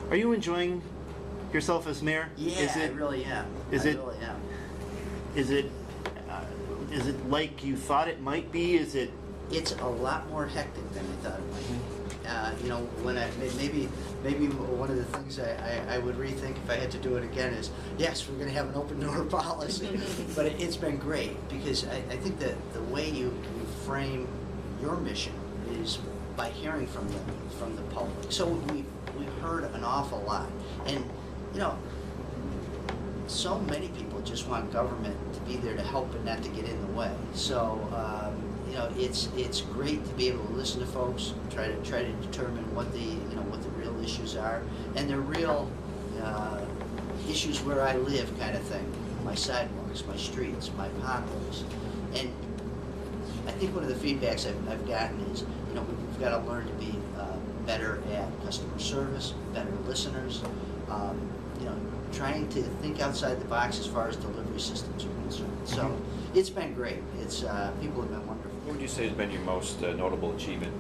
Are you enjoying yourself as mayor? Yeah, I really am. Really am. Is it like you thought it might be? Is it? It's a lot more hectic than I thought it might be. You know, when maybe one of the things I would rethink if I had to do it again is, yes, we're going to have an open door policy. But it's been great because I think that the way you frame your mission is by hearing from the public. So we've heard an awful lot, and you know, so many people just want government to be there to help and not to get in the way. So you know, it's great to be able to listen to folks, try to determine what the real issues are, and they're real issues where I live, kind of thing. My sidewalks, my streets, my potholes, and I think one of the feedbacks I've gotten is, you know, we've got to learn to be better at customer service, better listeners. You know, trying to think outside the box as far as delivery systems are concerned. So it's been great. It's people have been wonderful. What would you say has been your most notable achievement,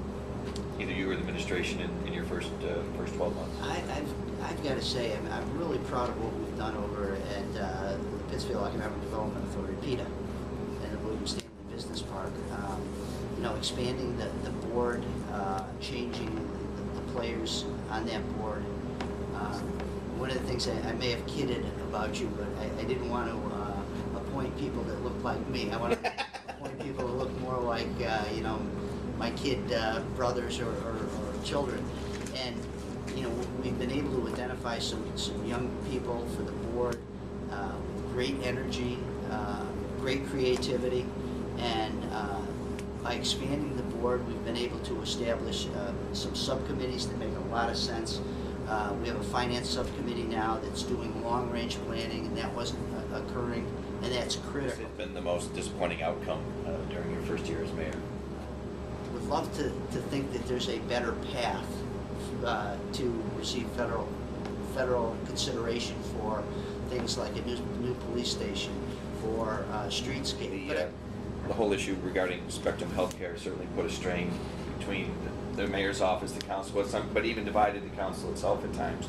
either you or the administration, in your first 12 months? I've got to say I'm really proud of what we've done over at the Pittsfield Economic Development Authority, PETA, and the William Stanley Business Park. You know, expanding the board, changing the players on that board. One of the things I may have kidded about you, but I didn't want to appoint people that look like me. I want to appoint people that look more like, you know, my kid brothers or children. And, you know, we've been able to identify some young people for the board, great energy, great creativity, and by expanding the board, we've been able to establish some subcommittees that make a lot of sense. We have a finance subcommittee now that's doing long-range planning, and that wasn't occurring, and that's critical. What's been the most disappointing outcome during your first year as mayor? Would love to think that there's a better path to receive federal consideration for things like a new police station, for streetscape. The whole issue regarding Spectrum Healthcare certainly put a strain between the mayor's office, the council, but even divided the council itself at times.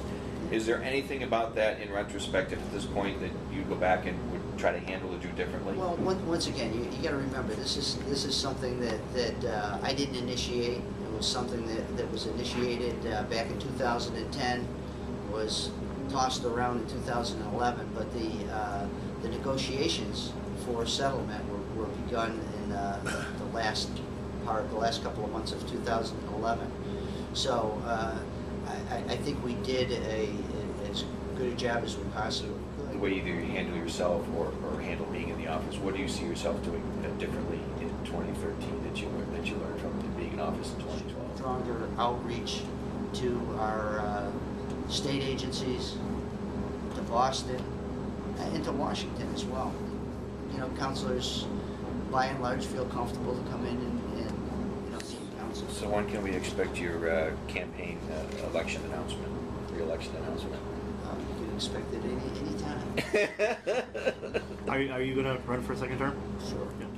Is there anything about that in retrospect at this point that you go back and would try to handle or do differently? Well, once again, you got to remember, this is something that I didn't initiate. It was something that was initiated back in 2010, was tossed around in 2011, but the negotiations for settlement were begun in the last couple of months of 2011. So I think we did as good a job as we possibly could. The way either you handle yourself or handle being in the office, what do you see yourself doing differently in 2013 that you learned from being in office in 2012? Stronger outreach to our state agencies, to Boston, and to Washington as well. You know, councilors, by and large, feel comfortable to come in and you know, see council. So when can we expect your campaign election announcement, re-election announcement? You can expect it any time. Are you going to run for a second term? Sure. Yeah.